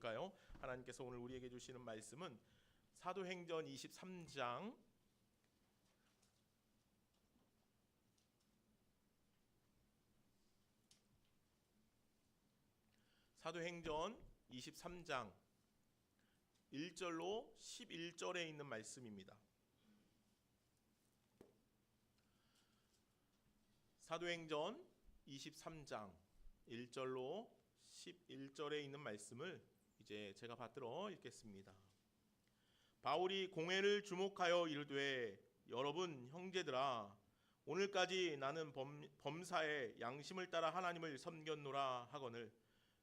볼까요? 하나님께서 오늘 우리에게 주시는 말씀은 사도행전 23장 1절로 11절에 있는 말씀입니다. 사도행전 23장 1절로 11절에 있는 말씀을 이제 제가 받들어 읽겠습니다. 바울이 공회를 주목하여 이르되 여러분 형제들아 오늘까지 나는 범사에 양심을 따라 하나님을 섬겼노라 하거늘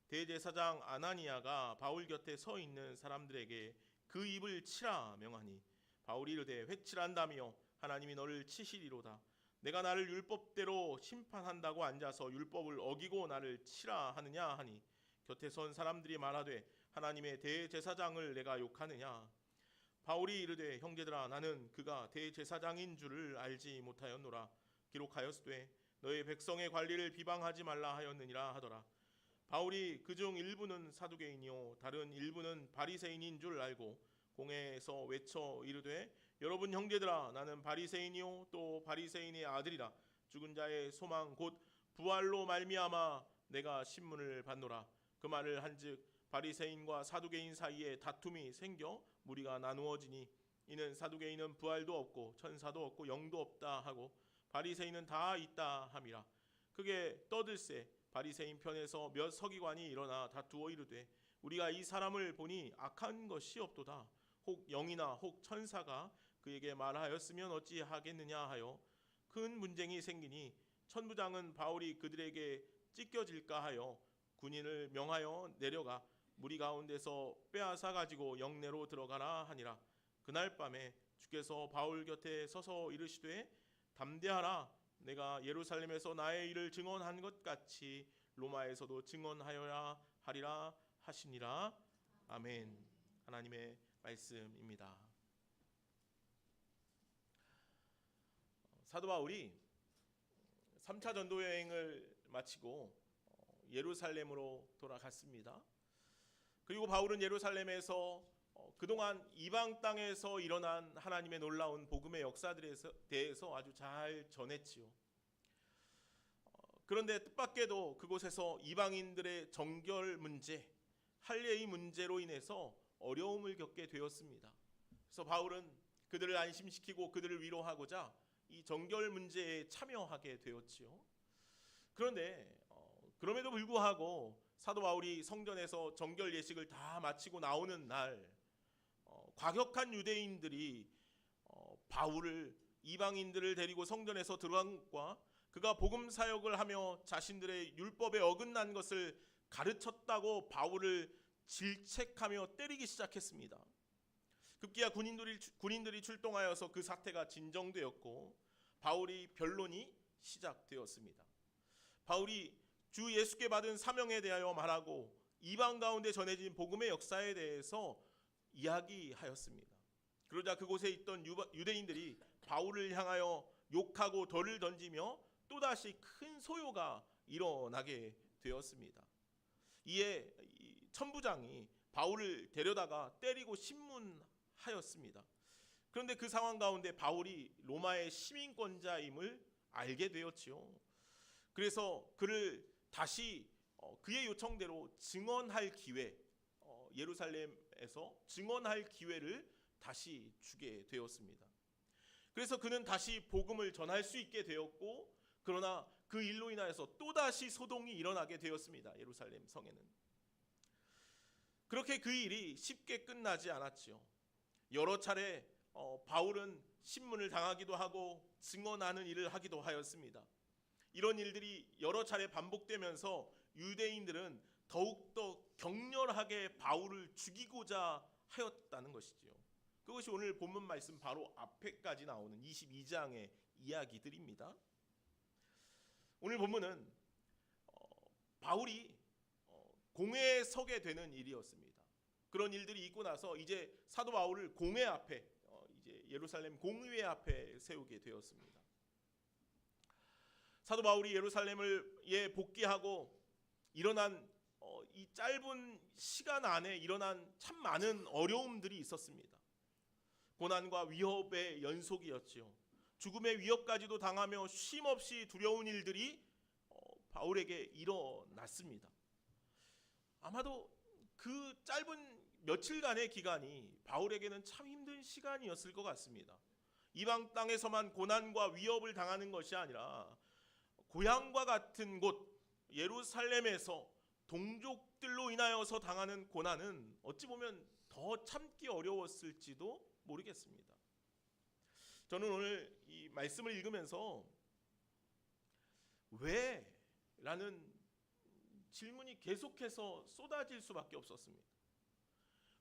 대제사장 아나니아가 바울 곁에 서 있는 사람들에게 그 입을 치라 명하니 바울이 이르되 회칠한다며 하나님이 너를 치시리로다. 내가 나를 율법대로 심판한다고 앉아서 율법을 어기고 나를 치라 하느냐 하니 곁에 선 사람들이 말하되 하나님의 대제사장을 내가 욕하느냐. 바울이 이르되 형제들아 나는 그가 대제사장인 줄을 알지 못하였노라. 기록하였으되 너의 백성의 관리를 비방하지 말라 하였느니라 하더라. 바울이 그중 일부는 사두개인이요 다른 일부는 바리새인인 줄 알고 공회에서 외쳐 이르되 여러분 형제들아 나는 바리새인이요 또 바리새인의 아들이라. 죽은 자의 소망 곧 부활로 말미암아 내가 신문을 받노라. 그 말을 한즉 바리새인과 사두개인 사이에 다툼이 생겨 무리가 나누어지니 이는 사두개인은 부활도 없고 천사도 없고 영도 없다 하고 바리새인은 다 있다 함이라. 그게 떠들세 바리새인 편에서 몇 서기관이 일어나 다투어 이르되 우리가 이 사람을 보니 악한 것이 없도다. 혹 영이나 혹 천사가 그에게 말하였으면 어찌하겠느냐 하여 큰 문쟁이 생기니 천부장은 바울이 그들에게 찢겨질까 하여 군인을 명하여 내려가 무리 가운데서 빼앗아 가지고 영내로 들어가라 하니라. 그날 밤에 주께서 바울 곁에 서서 이르시되 담대하라. 내가 예루살렘에서 나의 일을 증언한 것 같이 로마에서도 증언하여야 하리라 하시니라. 아멘. 하나님의 말씀입니다. 사도 바울이 3차 전도 여행을 마치고 예루살렘으로 돌아갔습니다. 그리고 바울은 예루살렘에서 그동안 이방 땅에서 일어난 하나님의 놀라운 복음의 역사들에 대해서 아주 잘 전했지요. 그런데 뜻밖에도 그곳에서 이방인들의 정결 문제, 할례의 문제로 인해서 어려움을 겪게 되었습니다. 그래서 바울은 그들을 안심시키고 그들을 위로하고자 이 정결 문제에 참여하게 되었지요. 그런데 그럼에도 불구하고 사도 바울이 성전에서 정결 예식을 다 마치고 나오는 날 과격한 유대인들이 바울을 이방인들을 데리고 성전에서 들어간 것과 그가 복음 사역을 하며 자신들의 율법에 어긋난 것을 가르쳤다고 바울을 질책하며 때리기 시작했습니다. 급기야 군인들이 출동하여서 그 사태가 진정되었고 바울이 변론이 시작되었습니다. 바울이 주 예수께 받은 사명에 대하여 말하고 이방 가운데 전해진 복음의 역사에 대해서 이야기하였습니다. 그러자 그곳에 있던 유대인들이 바울을 향하여 욕하고 돌을 던지며 또다시 큰 소요가 일어나게 되었습니다. 이에 천부장이 바울을 데려다가 때리고 신문하였습니다. 그런데 그 상황 가운데 바울이 로마의 시민권자임을 알게 되었지요. 그래서 그를 다시 그의 요청대로 증언할 기회, 예루살렘에서 증언할 기회를 다시 주게 되었습니다. 그래서 그는 다시 복음을 전할 수 있게 되었고 그러나 그 일로 인하여서 또다시 소동이 일어나게 되었습니다. 예루살렘 성에는. 그렇게 그 일이 쉽게 끝나지 않았지요. 여러 차례 바울은 신문을 당하기도 하고 증언하는 일을 하기도 하였습니다. 이런 일들이 여러 차례 반복되면서 유대인들은 더욱더 격렬하게 바울을 죽이고자 하였다는 것이지요. 그것이 오늘 본문 말씀 바로 앞에까지 나오는 22장의 이야기들입니다. 오늘 본문은 바울이 공회에 서게 되는 일이었습니다. 그런 일들이 있고 나서 이제 사도 바울을 공회 앞에 이제 예루살렘 공의회 앞에 세우게 되었습니다. 사도 바울이 예루살렘에 복귀하고 일어난 이 짧은 시간 안에 일어난 참 많은 어려움들이 있었습니다. 고난과 위협의 연속이었지요. 죽음의 위협까지도 당하며 쉼없이 두려운 일들이 바울에게 일어났습니다. 아마도 그 짧은 며칠간의 기간이 바울에게는 참 힘든 시간이었을 것 같습니다. 이방 땅에서만 고난과 위협을 당하는 것이 아니라 고향과 같은 곳 예루살렘에서 동족들로 인하여서 당하는 고난은 어찌 보면 더 참기 어려웠을지도 모르겠습니다. 저는 오늘 이 말씀을 읽으면서 왜? 라는 질문이 계속해서 쏟아질 수밖에 없었습니다.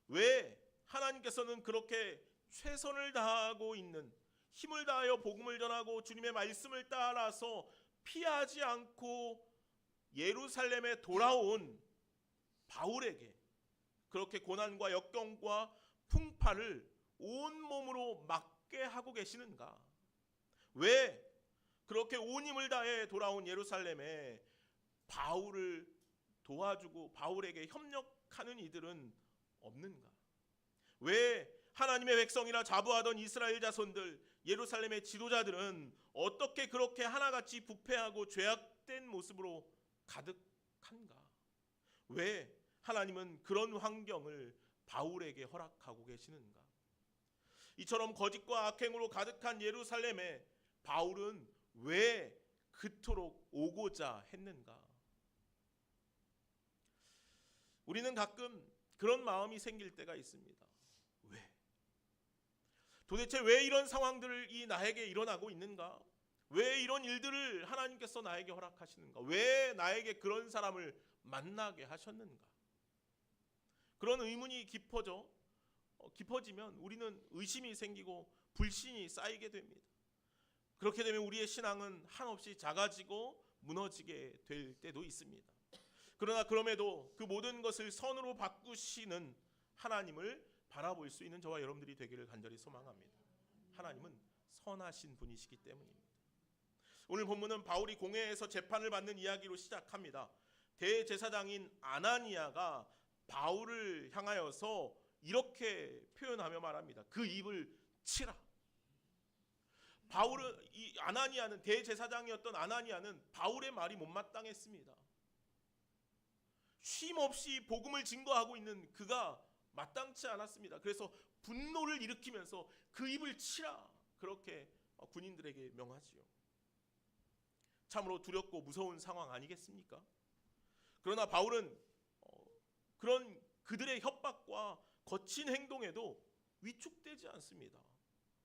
왜 하나님께서는 그렇게 최선을 다하고 있는, 힘을 다하여 복음을 전하고 주님의 말씀을 따라서 피하지 않고 예루살렘에 돌아온 바울에게 그렇게 고난과 역경과 풍파를 온몸으로 맞게 하고 계시는가? 왜 그렇게 온 힘을 다해 돌아온 예루살렘에 바울을 도와주고 바울에게 협력하는 이들은 없는가? 왜 하나님의 백성이라 자부하던 이스라엘 자손들, 예루살렘의 지도자들은 어떻게 그렇게 하나같이 부패하고 죄악된 모습으로 가득한가? 왜 하나님은 그런 환경을 바울에게 허락하고 계시는가? 이처럼 거짓과 악행으로 가득한 예루살렘에 바울은 왜 그토록 오고자 했는가? 우리는 가끔 그런 마음이 생길 때가 있습니다. 왜? 도대체 왜 이런 상황들이 나에게 일어나고 있는가? 왜 이런 일들을 하나님께서 나에게 허락하시는가? 왜 나에게 그런 사람을 만나게 하셨는가? 그런 의문이 깊어지면 우리는 의심이 생기고 불신이 쌓이게 됩니다. 그렇게 되면 우리의 신앙은 한없이 작아지고 무너지게 될 때도 있습니다. 그러나 그럼에도 그 모든 것을 선으로 바꾸시는 하나님을 바라볼 수 있는 저와 여러분들이 되기를 간절히 소망합니다. 하나님은 선하신 분이시기 때문입니다. 오늘 본문은 바울이 공회에서 재판을 받는 이야기로 시작합니다. 대제사장인 아나니아가 바울을 향하여서 이렇게 표현하며 말합니다. 그 입을 치라. 이 아나니아는, 대제사장이었던 아나니아는 바울의 말이 못마땅했습니다. 쉼없이 복음을 증거하고 있는 그가 마땅치 않았습니다. 그래서 분노를 일으키면서 그 입을 치라, 그렇게 군인들에게 명하지요. 참으로 두렵고 무서운 상황 아니겠습니까? 그러나 바울은 그런 그들의 협박과 거친 행동에도 위축되지 않습니다.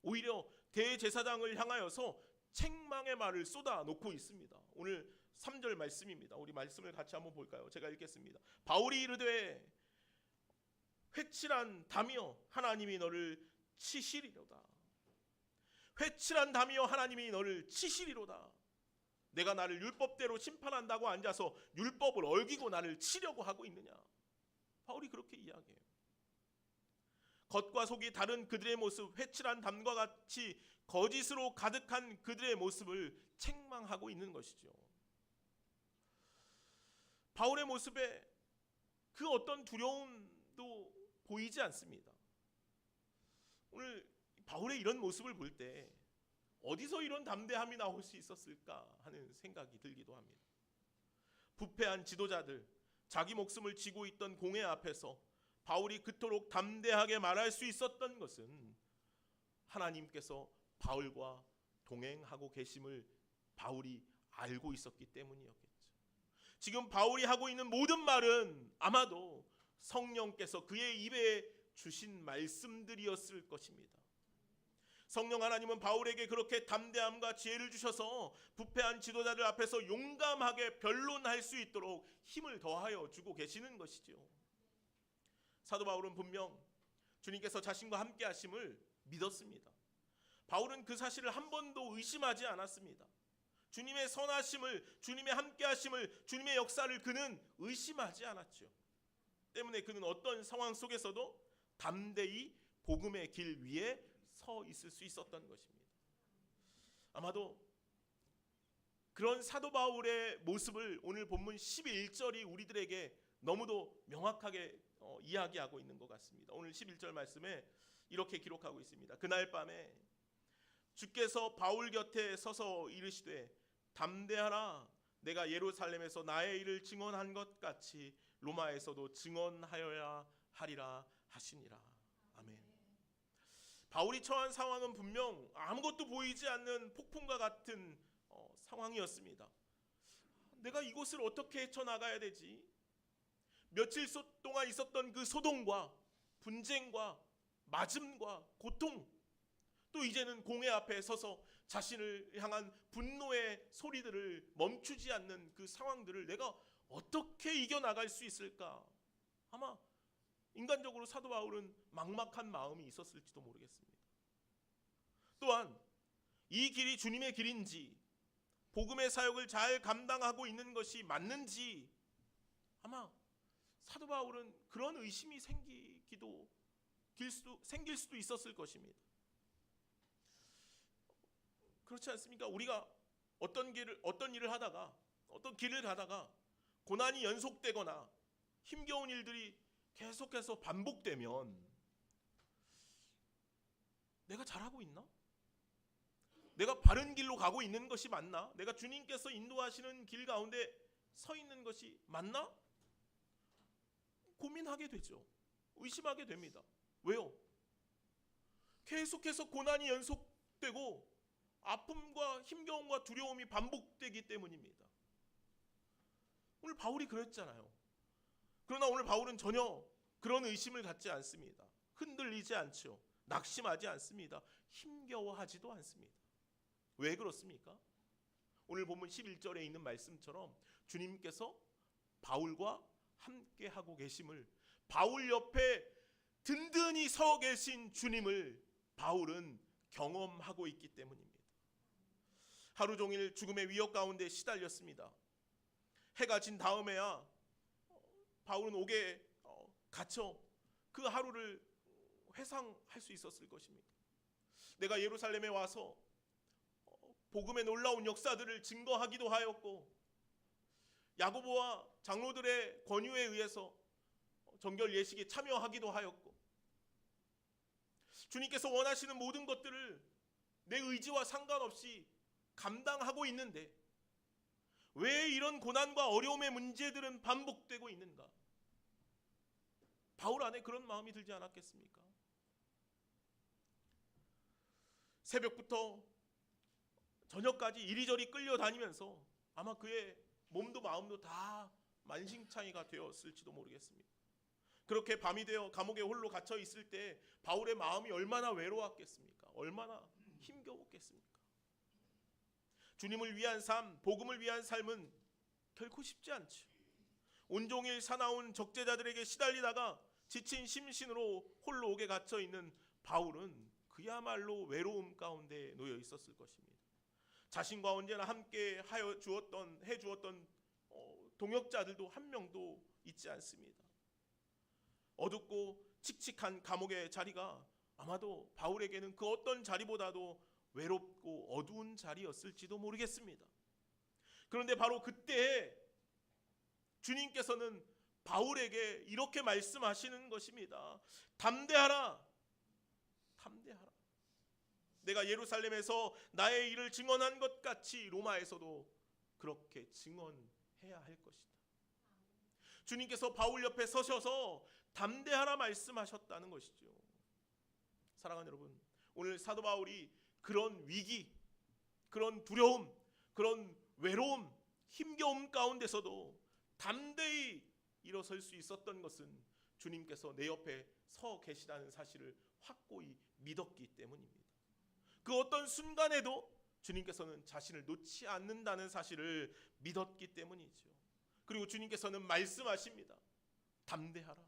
오히려 대제사장을 향하여서 책망의 말을 쏟아놓고 있습니다. 오늘 3절 말씀입니다. 우리 말씀을 같이 한번 볼까요? 제가 읽겠습니다. 바울이 이르되 회칠한 담이여 하나님이 너를 치시리로다. 회칠한 담이여 하나님이 너를 치시리로다. 내가 나를 율법대로 심판한다고 앉아서 율법을 어기고 나를 치려고 하고 있느냐? 바울이 그렇게 이야기해요. 겉과 속이 다른 그들의 모습, 회칠한 담과 같이 거짓으로 가득한 그들의 모습을 책망하고 있는 것이죠. 바울의 모습에 그 어떤 두려움도 보이지 않습니다. 오늘 바울의 이런 모습을 볼 때 어디서 이런 담대함이 나올 수 있었을까 하는 생각이 들기도 합니다. 부패한 지도자들, 자기 목숨을 쥐고 있던 공회 앞에서 바울이 그토록 담대하게 말할 수 있었던 것은 하나님께서 바울과 동행하고 계심을 바울이 알고 있었기 때문이었겠죠. 지금 바울이 하고 있는 모든 말은 아마도 성령께서 그의 입에 주신 말씀들이었을 것입니다. 성령 하나님은 바울에게 그렇게 담대함과 지혜를 주셔서 부패한 지도자들 앞에서 용감하게 변론할 수 있도록 힘을 더하여 주고 계시는 것이죠. 사도 바울은 분명 주님께서 자신과 함께 하심을 믿었습니다. 바울은 그 사실을 한 번도 의심하지 않았습니다. 주님의 선하심을, 주님의 함께 하심을, 주님의 역사를 그는 의심하지 않았죠. 때문에 그는 어떤 상황 속에서도 담대히 복음의 길 위에 서 있을 수 있었던 것입니다. 아마도 그런 사도 바울의 모습을 오늘 본문 11절이 우리들에게 너무도 명확하게 이야기하고 있는 것 같습니다. 오늘 11절 말씀에 이렇게 기록하고 있습니다. 그날 밤에 주께서 바울 곁에 서서 이르시되 담대하라, 내가 예루살렘에서 나의 일을 증언한 것 같이 로마에서도 증언하여야 하리라 하시니라. 아멘. 바울이 처한 상황은 분명 아무것도 보이지 않는 폭풍과 같은 상황이었습니다. 내가 이곳을 어떻게 헤쳐나가야 되지? 며칠 동안 있었던 그 소동과 분쟁과 맞음과 고통, 또 이제는 공회 앞에 서서 자신을 향한 분노의 소리들을 멈추지 않는 그 상황들을 내가 어떻게 이겨나갈 수 있을까? 아마 인간적으로 사도 바울은 막막한 마음이 있었을지도 모르겠습니다. 또한 이 길이 주님의 길인지, 복음의 사역을 잘 감당하고 있는 것이 맞는지 아마 사도 바울은 그런 의심이 생길 수도 있었을 것입니다. 그렇지 않습니까? 우리가 어떤 일을 하다가, 어떤 길을 가다가 고난이 연속되거나 힘겨운 일들이 계속해서 반복되면 내가 잘하고 있나? 내가 바른 길로 가고 있는 것이 맞나? 내가 주님께서 인도하시는 길 가운데 서 있는 것이 맞나? 고민하게 되죠. 의심하게 됩니다. 왜요? 계속해서 고난이 연속되고 아픔과 힘겨움과 두려움이 반복되기 때문입니다. 오늘 바울이 그랬잖아요. 그러나 오늘 바울은 전혀 그런 의심을 갖지 않습니다. 흔들리지 않죠. 낙심하지 않습니다. 힘겨워하지도 않습니다. 왜 그렇습니까? 오늘 본문 11절에 있는 말씀처럼 주님께서 바울과 함께 하고 계심을, 바울 옆에 든든히 서 계신 주님을 바울은 경험하고 있기 때문입니다. 하루 종일 죽음의 위협 가운데 시달렸습니다. 해가 진 다음에야 바울은 옥에 갇혀 그 하루를 회상할 수 있었을 것입니다. 내가 예루살렘에 와서 복음의 놀라운 역사들을 증거하기도 하였고, 야고보와 장로들의 권유에 의해서 정결 예식에 참여하기도 하였고, 주님께서 원하시는 모든 것들을 내 의지와 상관없이 감당하고 있는데 왜 이런 고난과 어려움의 문제들은 반복되고 있는가? 바울 안에 그런 마음이 들지 않았겠습니까? 새벽부터 저녁까지 이리저리 끌려다니면서 아마 그의 몸도 마음도 다 만신창이가 되었을지도 모르겠습니다. 그렇게 밤이 되어 감옥에 홀로 갇혀 있을 때 바울의 마음이 얼마나 외로웠겠습니까? 얼마나 힘겨웠겠습니까? 주님을 위한 삶, 복음을 위한 삶은 결코 쉽지 않죠. 온종일 사나운 적재자들에게 시달리다가 지친 심신으로 홀로 옥에 갇혀 있는 바울은 그야말로 외로움 가운데 놓여 있었을 것입니다. 자신과 언제나 함께 해 주었던 동역자들도 한 명도 있지 않습니다. 어둡고 칙칙한 감옥의 자리가 아마도 바울에게는 그 어떤 자리보다도 외롭고 어두운 자리였을지도 모르겠습니다. 그런데 바로 그때 주님께서는 바울에게 이렇게 말씀하시는 것입니다. 담대하라. 담대하라. 내가 예루살렘에서 나의 일을 증언한 것 같이 로마에서도 그렇게 증언해야 할 것이다. 주님께서 바울 옆에 서셔서 담대하라 말씀하셨다는 것이죠. 사랑하는 여러분, 오늘 사도 바울이 그런 위기, 그런 두려움, 그런 외로움, 힘겨움 가운데서도 담대히 일어설 수 있었던 것은 주님께서 내 옆에 서 계시다는 사실을 확고히 믿었기 때문입니다. 그 어떤 순간에도 주님께서는 자신을 놓지 않는다는 사실을 믿었기 때문이죠. 그리고 주님께서는 말씀하십니다. 담대하라.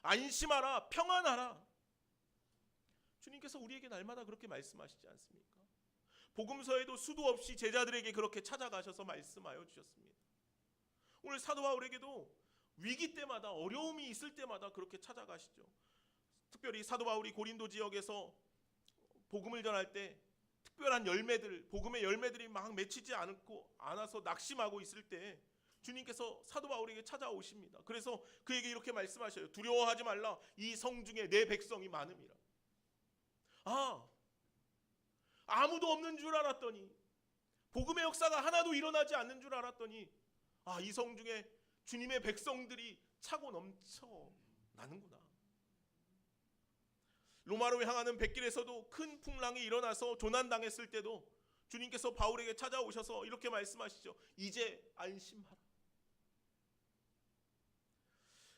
안심하라. 평안하라. 주님께서 우리에게 날마다 그렇게 말씀하시지 않습니까? 복음서에도 수도 없이 제자들에게 그렇게 찾아가셔서 말씀하여 주셨습니다. 오늘 사도 바울에게도 위기 때마다, 어려움이 있을 때마다 그렇게 찾아가시죠. 특별히 사도 바울이 고린도 지역에서 복음을 전할 때 특별한 열매들, 복음의 열매들이 막 맺히지 않아서 낙심하고 있을 때 주님께서 사도 바울에게 찾아오십니다. 그래서 그에게 이렇게 말씀하셔요. 두려워하지 말라. 이 성 중에 내 백성이 많음이라. 아무도 없는 줄 알았더니, 복음의 역사가 하나도 일어나지 않는 줄 알았더니, 이 성 중에 주님의 백성들이 차고 넘쳐 나는구나. 로마로 향하는 백길에서도 큰 풍랑이 일어나서 조난당했을 때도 주님께서 바울에게 찾아오셔서 이렇게 말씀하시죠. 이제 안심하라.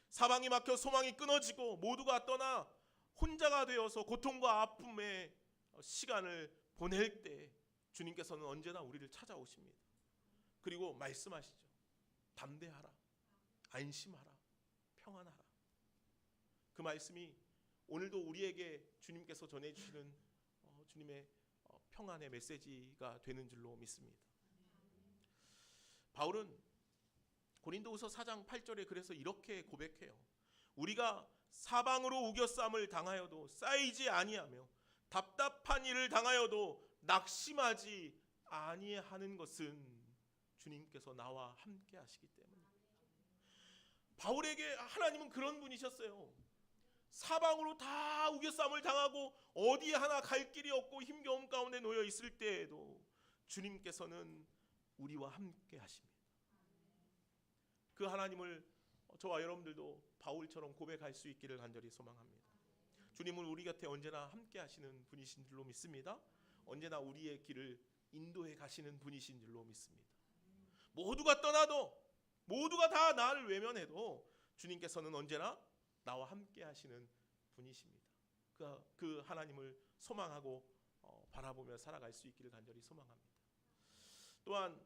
사방이 막혀 소망이 끊어지고 모두가 떠나 혼자가 되어서 고통과 아픔의 시간을 보낼 때 주님께서는 언제나 우리를 찾아오십니다. 그리고 말씀하시죠. 담대하라. 안심하라. 평안하라. 그 말씀이 오늘도 우리에게 주님께서 전해주시는 주님의 평안의 메시지가 되는 줄로 믿습니다. 바울은 고린도후서 4장 8절에 그래서 이렇게 고백해요. 우리가 사방으로 우겨쌈을 당하여도 쌓이지 아니하며 답답한 일을 당하여도 낙심하지 아니하는 것은 주님께서 나와 함께 하시기 때문입니다. 바울에게 하나님은 그런 분이셨어요. 사방으로 다 우겨쌈을 당하고 어디에 하나 갈 길이 없고 힘겨움 가운데 놓여 있을 때에도 주님께서는 우리와 함께 하십니다. 그 하나님을 저와 여러분들도 바울처럼 고백할 수 있기를 간절히 소망합니다. 주님은 우리 곁에 언제나 함께 하시는 분이신 줄로 믿습니다. 언제나 우리의 길을 인도해 가시는 분이신 줄로 믿습니다. 모두가 떠나도, 모두가 다 나를 외면해도 주님께서는 언제나 나와 함께 하시는 분이십니다. 그 하나님을 소망하고 바라보며 살아갈 수 있기를 간절히 소망합니다. 또한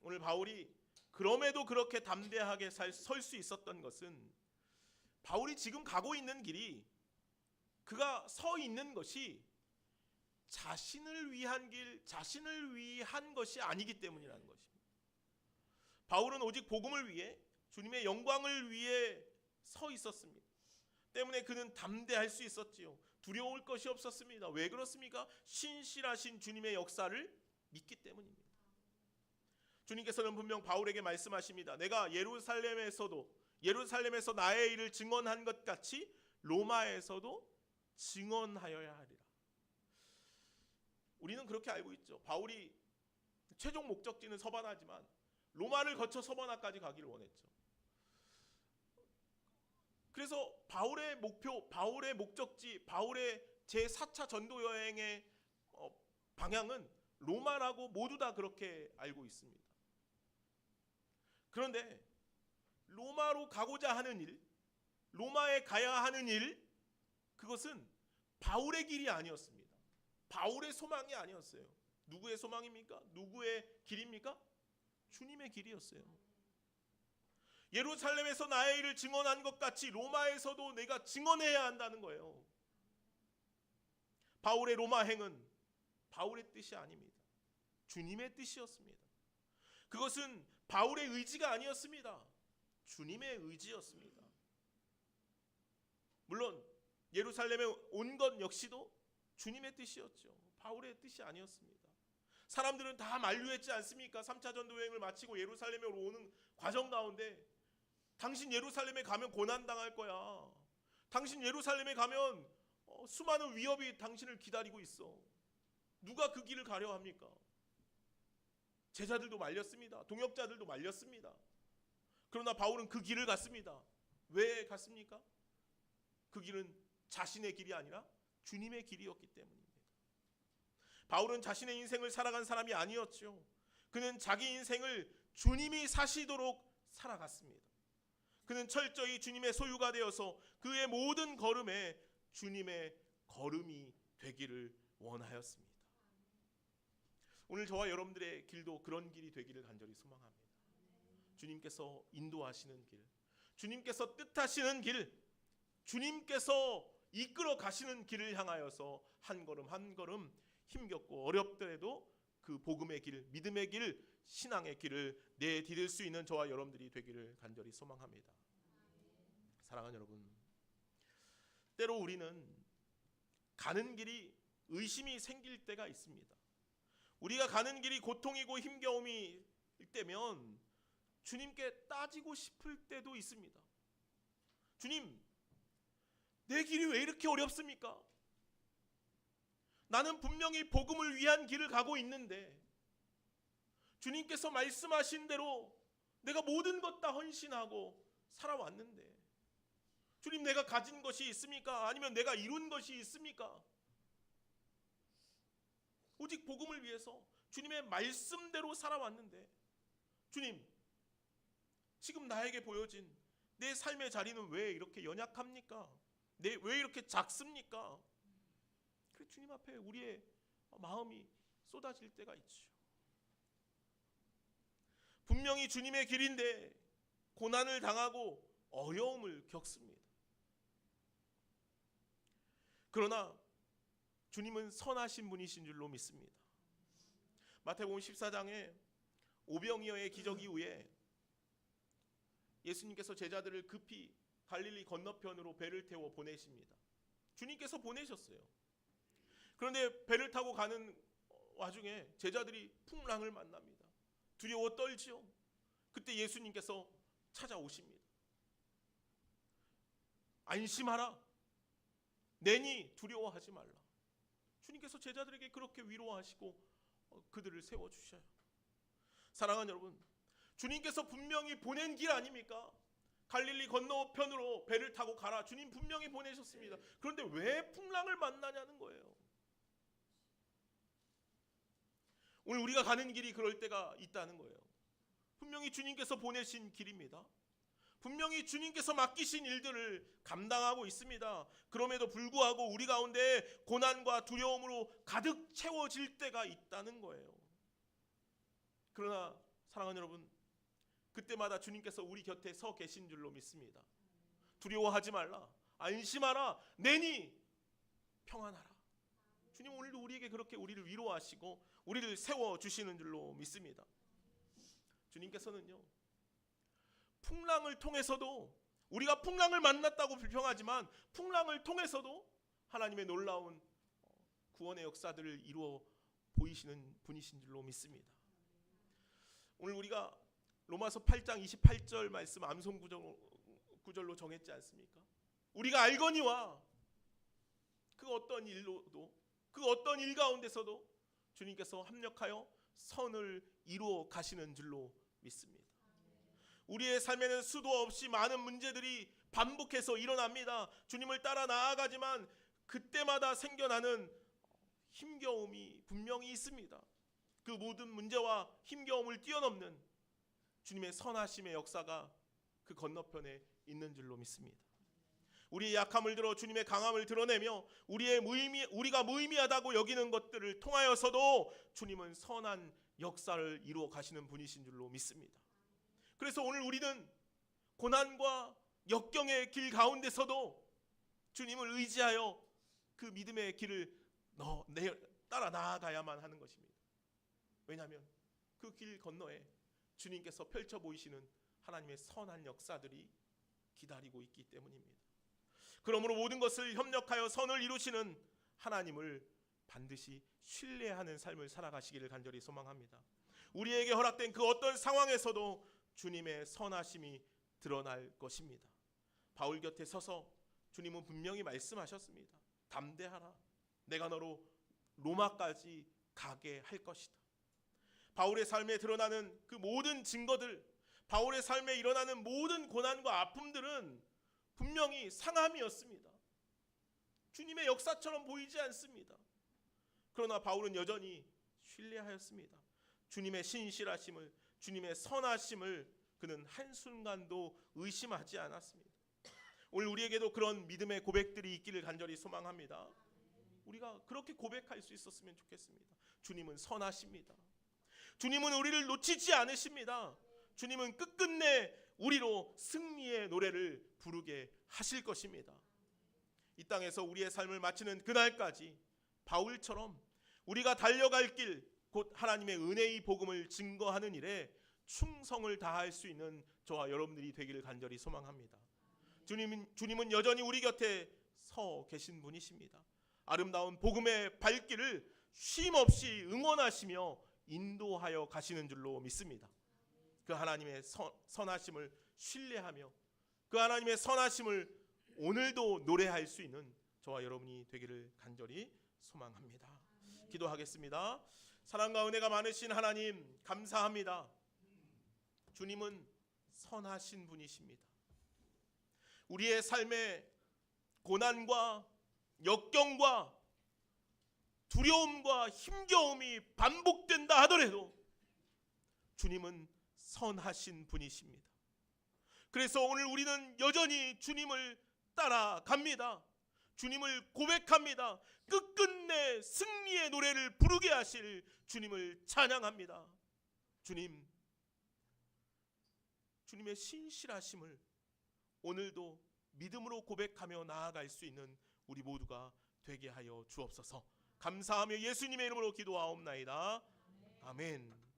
오늘 바울이 그럼에도 그렇게 담대하게 설 수 있었던 것은 바울이 지금 가고 있는 길이, 그가 서 있는 것이 자신을 위한 길, 자신을 위한 것이 아니기 때문이라는 것입니다. 바울은 오직 복음을 위해, 주님의 영광을 위해 서 있었습니다. 때문에 그는 담대할 수 있었지요. 두려울 것이 없었습니다. 왜 그렇습니까? 신실하신 주님의 역사를 믿기 때문입니다. 주님께서는 분명 바울에게 말씀하십니다. 내가 예루살렘에서 나의 일을 증언한 것 같이 로마에서도 증언하여야 하리라. 우리는 그렇게 알고 있죠. 바울이 최종 목적지는 서바나지만 로마를 거쳐 서바나까지 가기를 원했죠. 그래서 바울의 목표, 바울의 목적지, 바울의 제4차 전도 여행의 방향은 로마라고 모두 다 그렇게 알고 있습니다. 그런데 로마로 가고자 하는 일, 로마에 가야 하는 일, 그것은 바울의 길이 아니었습니다. 바울의 소망이 아니었어요. 누구의 소망입니까? 누구의 길입니까? 주님의 길이었어요. 예루살렘에서 나의 일을 증언한 것 같이 로마에서도 내가 증언해야 한다는 거예요. 바울의 로마행은 바울의 뜻이 아닙니다. 주님의 뜻이었습니다. 그것은 바울의 의지가 아니었습니다. 주님의 의지였습니다. 물론 예루살렘에 온 것 역시도 주님의 뜻이었죠. 바울의 뜻이 아니었습니다. 사람들은 다 만류했지 않습니까? 3차 전도여행을 마치고 예루살렘으로 오는 과정 가운데 당신 예루살렘에 가면 고난당할 거야. 당신 예루살렘에 가면 수많은 위협이 당신을 기다리고 있어. 누가 그 길을 가려 합니까? 제자들도 말렸습니다. 동역자들도 말렸습니다. 그러나 바울은 그 길을 갔습니다. 왜 갔습니까? 그 길은 자신의 길이 아니라 주님의 길이었기 때문입니다. 바울은 자신의 인생을 살아간 사람이 아니었죠. 그는 자기 인생을 주님이 사시도록 살아갔습니다. 그는 철저히 주님의 소유가 되어서 그의 모든 걸음에 주님의 걸음이 되기를 원하였습니다. 오늘 저와 여러분들의 길도 그런 길이 되기를 간절히 소망합니다. 주님께서 인도하시는 길, 주님께서 뜻하시는 길, 주님께서 이끌어 가시는 길을 향하여서 한 걸음 한 걸음 힘겹고 어렵더라도 그 복음의 길, 믿음의 길, 신앙의 길을 내디딜 수 있는 저와 여러분들이 되기를 간절히 소망합니다. 사랑하는 여러분, 때로 우리는 가는 길이 의심이 생길 때가 있습니다. 우리가 가는 길이 고통이고 힘겨움일 때면 주님께 따지고 싶을 때도 있습니다. 주님, 내 길이 왜 이렇게 어렵습니까? 나는 분명히 복음을 위한 길을 가고 있는데 주님께서 말씀하신 대로 내가 모든 것 다 헌신하고 살아왔는데 주님, 내가 가진 것이 있습니까? 아니면 내가 이룬 것이 있습니까? 오직 복음을 위해서 주님의 말씀대로 살아왔는데 주님, 지금 나에게 보여진 내 삶의 자리는 왜 이렇게 연약합니까? 왜 이렇게 작습니까? 그래 주님 앞에 우리의 마음이 쏟아질 때가 있죠. 분명히 주님의 길인데 고난을 당하고 어려움을 겪습니다. 그러나 주님은 선하신 분이신 줄로 믿습니다. 마태복음 14장에 오병이어의 기적 이후에 예수님께서 제자들을 급히 갈릴리 건너편으로 배를 태워 보내십니다. 주님께서 보내셨어요. 그런데 배를 타고 가는 와중에 제자들이 풍랑을 만납니다. 두려워 떨지요. 그때 예수님께서 찾아오십니다. 안심하라. 내니 두려워하지 말라. 주님께서 제자들에게 그렇게 위로하시고 그들을 세워주셔요. 사랑하는 여러분, 주님께서 분명히 보낸 길 아닙니까? 갈릴리 건너편으로 배를 타고 가라. 주님 분명히 보내셨습니다. 그런데 왜 풍랑을 만나냐는 거예요. 오늘 우리가 가는 길이 그럴 때가 있다는 거예요. 분명히 주님께서 보내신 길입니다. 분명히 주님께서 맡기신 일들을 감당하고 있습니다. 그럼에도 불구하고 우리 가운데 고난과 두려움으로 가득 채워질 때가 있다는 거예요. 그러나 사랑하는 여러분, 그때마다 주님께서 우리 곁에 서 계신 줄로 믿습니다. 두려워하지 말라. 안심하라. 내니 평안하라. 주님 오늘도 우리에게 그렇게 우리를 위로하시고 우리를 세워주시는 줄로 믿습니다. 주님께서는요, 풍랑을 통해서도, 우리가 풍랑을 만났다고 불평하지만 풍랑을 통해서도 하나님의 놀라운 구원의 역사들을 이루어 보이시는 분이신 줄로 믿습니다. 오늘 우리가 로마서 8장 28절 말씀 암송 구절로 정했지 않습니까? 우리가 알거니와 그 어떤 일로도, 그 어떤 일 가운데서도 주님께서 합력하여 선을 이루어 가시는 줄로 믿습니다. 우리의 삶에는 수도 없이 많은 문제들이 반복해서 일어납니다. 주님을 따라 나아가지만 그때마다 생겨나는 힘겨움이 분명히 있습니다. 그 모든 문제와 힘겨움을 뛰어넘는 주님의 선하심의 역사가 그 건너편에 있는 줄로 믿습니다. 우리의 약함을 들어 주님의 강함을 드러내며 우리가 무의미하다고 여기는 것들을 통하여서도 주님은 선한 역사를 이루어 가시는 분이신 줄로 믿습니다. 그래서 오늘 우리는 고난과 역경의 길 가운데서도 주님을 의지하여 그 믿음의 길을 따라 나아가야만 하는 것입니다. 왜냐하면 그 길 건너에 주님께서 펼쳐 보이시는 하나님의 선한 역사들이 기다리고 있기 때문입니다. 그러므로 모든 것을 협력하여 선을 이루시는 하나님을 반드시 신뢰하는 삶을 살아가시기를 간절히 소망합니다. 우리에게 허락된 그 어떤 상황에서도 주님의 선하심이 드러날 것입니다. 바울 곁에 서서 주님은 분명히 말씀하셨습니다. 담대하라. 내가 너로 로마까지 가게 할 것이다. 바울의 삶에 드러나는 그 모든 증거들, 바울의 삶에 일어나는 모든 고난과 아픔들은 분명히 상함이었습니다. 주님의 역사처럼 보이지 않습니다. 그러나 바울은 여전히 신뢰하였습니다. 주님의 신실하심을, 주님의 선하심을 그는 한순간도 의심하지 않았습니다. 오늘 우리에게도 그런 믿음의 고백들이 있기를 간절히 소망합니다. 우리가 그렇게 고백할 수 있었으면 좋겠습니다. 주님은 선하십니다. 주님은 우리를 놓치지 않으십니다. 주님은 끝끝내 우리로 승리의 노래를 부르게 하실 것입니다. 이 땅에서 우리의 삶을 마치는 그날까지 바울처럼 우리가 달려갈 길, 곧 하나님의 은혜의 복음을 증거하는 일에 충성을 다할 수 있는 저와 여러분들이 되기를 간절히 소망합니다. 주님은 여전히 우리 곁에 서 계신 분이십니다. 아름다운 복음의 발길을 쉼없이 응원하시며 인도하여 가시는 줄로 믿습니다. 그 하나님의 선하심을 신뢰하며 그 하나님의 선하심을 오늘도 노래할 수 있는 저와 여러분이 되기를 간절히 소망합니다. 기도하겠습니다. 사랑과 은혜가 많으신 하나님 감사합니다. 주님은 선하신 분이십니다. 우리의 삶에 고난과 역경과 두려움과 힘겨움이 반복된다 하더라도 주님은 선하신 분이십니다. 그래서 오늘 우리는 여전히 주님을 따라갑니다. 주님을 고백합니다. 끝끝내 승리의 노래를 부르게 하실 주님을 찬양합니다. 주님의 신실하심을 오늘도 믿음으로 고백하며 나아갈 수 있는 우리 모두가 되게 하여 주옵소서. 감사하며 예수님의 이름으로 기도하옵나이다. 아멘.